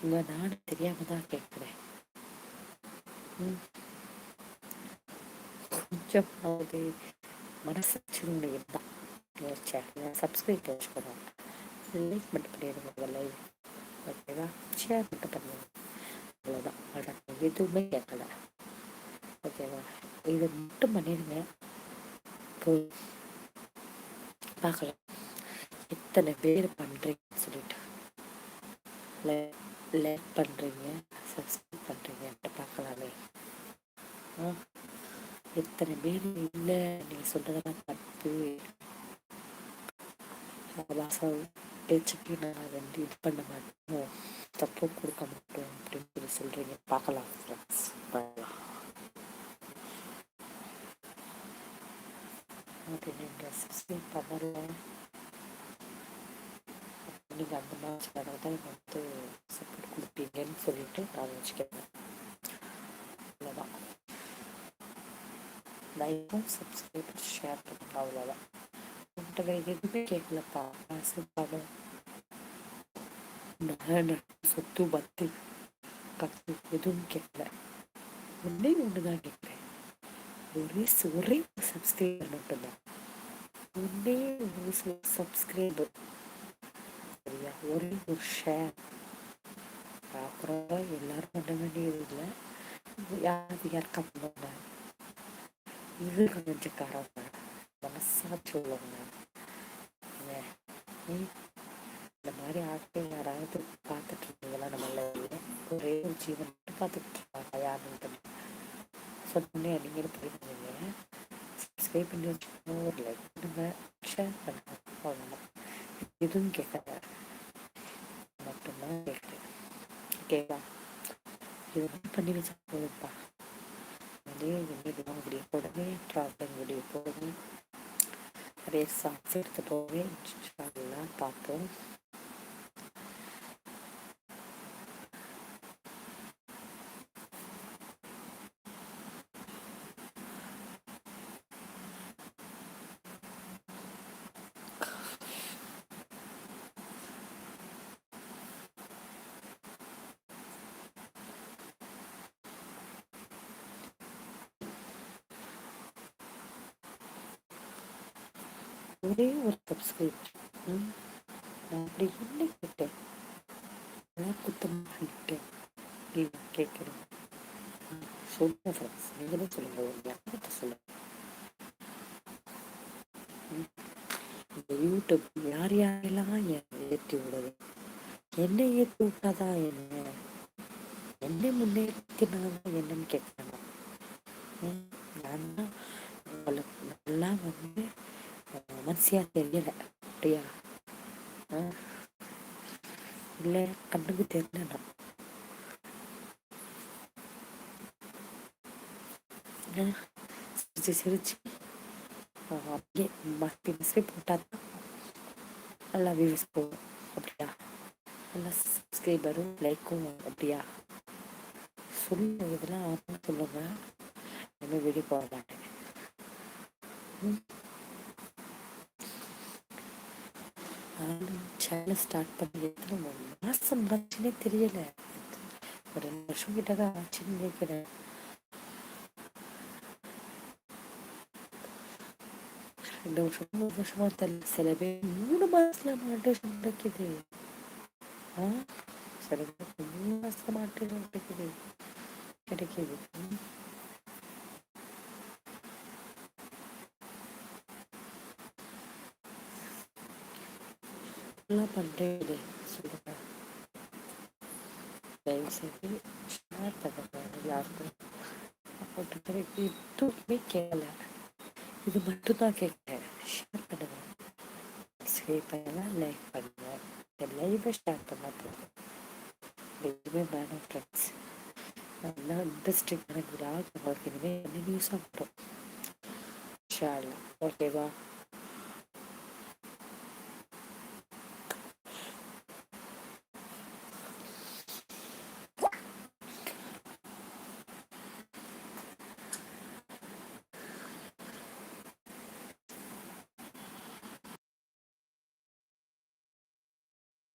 உங்க நாடு தெரியாம தான் கேட்குறேன். கொஞ்சம் அது மனசாட்சின்னு இருந்தால் சப்ஸ்கிரைப் வச்சுக்கணும், லைக் மட்டும் பண்ணிடுங்க உங்கள் லைவ். ஓகேவா? ஷேர் மட்டும் பண்ணுங்க, அவ்வளோதான். ஆனால் எதுவுமே கேட்கல. ஓகேவா? இதை மட்டும் பண்ணிடுங்க. போய் பார்க்கலாம் எத்தனை பேர் பண்ணுறீங்கன்னு சொல்லிட்டு. லைக் பண்ணுறீங்க, சப்ஸ்கிரைப் பண்ணுறீங்கன்ட்டு பார்க்கலாமே. எத்தனை பேர் இல்லை நீங்கள் சொல்கிறதெல்லாம் தப்பு, வாசம் பேச்சுக்கு நான் இது பண்ண மாட்டோம், தப்பு கொடுக்க மாட்டோம் அப்படின்னு சொல்லி சொல்கிறீங்க. பார்க்கலாம் ஃப்ரெண்ட்ஸ், பண்ணலாம். அது நீங்கள் சப்ஸ்கிரைப் பண்ணல, நீங்கள் அந்த மாதிரி சேனல் தான் வந்து சப்போர்ட் கொடுப்பீங்கன்னு சொல்லிட்டு நான் வச்சுக்கிறேன். அவ்வளோதான். லைக்கும் சப்ஸ்கிரைப் ஷேர் பண்ணுங்க, அவ்வளோதான். உங்கள்கிட்ட வேறு எதுவுமே கேட்கலப்பா. காசு, பணம், நகை, சொத்து, பத்து, கத்து எதுவும் கேட்கல. ஒன்றே ஒன்று தான் கேட்குறேன். ஒரே சப்ஸ்கிரைபர் மட்டும்தான். ஒன்றே ஒரு சப்ஸ்கிரைபர், சரியா? ஒரே ஒரு ஷேர். அப்புறம் எல்லாரும் பண்ண வேண்டியது இல்லை. யாருக்கா பண்ணுவாங்க? இது கொஞ்சம் காரங்க, மனசாட்சி உள்ளவங்க. இந்த மாதிரி ஆட்கள் யாராவது பார்த்துட்டு இருந்தீங்களா? நம்மள ஒரே ஒரு ஜீவன் மட்டும் பார்த்துட்டு இருக்காங்க, யாருன்னு சொன்னே நீங்களும் போயிருந்தீங்க. சப்ஸ்கிரைப் பண்ணி வச்சுக்கோங்க, ஒரு லைக் பண்ணுங்க, ஷேர் பண்ணுங்க, அவ்வளோதான். எதுவும் கேட்காத, மட்டும்தான் கேட்குறேன். ஓகேவா? இது மட்டும் பண்ணி வச்சா போதும்ப்பா. வீடியோ போடுவேன், ட்ராவலிங் வீடியோ போடுவேன், நிறைய சாங்ஸ் எடுத்து போவேன். எல்லாம் பார்ப்போம். ஒரே ஒரு சப்ஸ்கிரைபர். நான் அப்படி என்ன கேட்டேன்? நான் குத்தமாக கேட்டேன். நீங்கள் கேட்குறேன். சொல்லுங்க ஃப்ரெண்ட்ஸ், நீங்களே சொல்லுங்க, ஒரு யார்கிட்ட சொல்லுங்க. இந்த யூடியூப் யார் யாரெல்லாம் ஏற்றி விடுது? என்னை ஏற்றி விட்டாதான் என்னை முன்னேற்றினாதான் என்னன்னு கேட்குறாங்க. நான் தான் உங்களுக்கு நல்லா வந்து மனசியா தெரியல, அப்படியா? இல்லை கண்ணுக்கு தெரியலண்ணா. சிரிச்சு சிரிச்சு அப்படியே மஸ்தி போட்டால் தான் நல்லா வியூஸ் போகும், அப்படியா? நல்லா சப்ஸ்கிரைபரும் லைக்கும், அப்படியா? சொல்லுங்க, இதெல்லாம் ஆமாம் சொல்லுங்க. இன்னும் வீடியோ போட மாட்டேன். சேனல் ஸ்டார்ட் பண்ணி எத்தனை மாதம் ஆச்சுன்னே தெரியல. ஒரு 2 வருஷம் கிட்ட தான் ஆச்சுன்னு நினைக்கிறேன். 2 வருஷம் 3 வருஷமா தெரியல. சில பேர் 3 மாதத்துல மாட்டேஷன் கிடைக்குது. சில பேர் 3 மாதத்துல மாட்டேஷன் கிடைக்குது. எல்லாம் பண்ணுறீங்களே, சொல்லுங்க. தயவு செய்து ஷேர் பண்ணுங்க எல்லாருக்கும். போட்டு எதுவுமே கேட்கல, இது மட்டும்தான் கேட்குறேன். ஷேர் பண்ணுங்க, சப்ஸ்கிரைப் பண்ணுங்க, லைக் பண்ணுங்க. இந்த லைவை ஷேர் பண்ணால் போதும். எதுவுமே வேணும் ஃப்ரெண்ட்ஸ். நல்லா இன்ட்ரெஸ்டிங்கான விழா உங்களுக்கு இனிமேல் என்ன நியூஸாக வரும். ஷேர்லாம். ஓகேவா?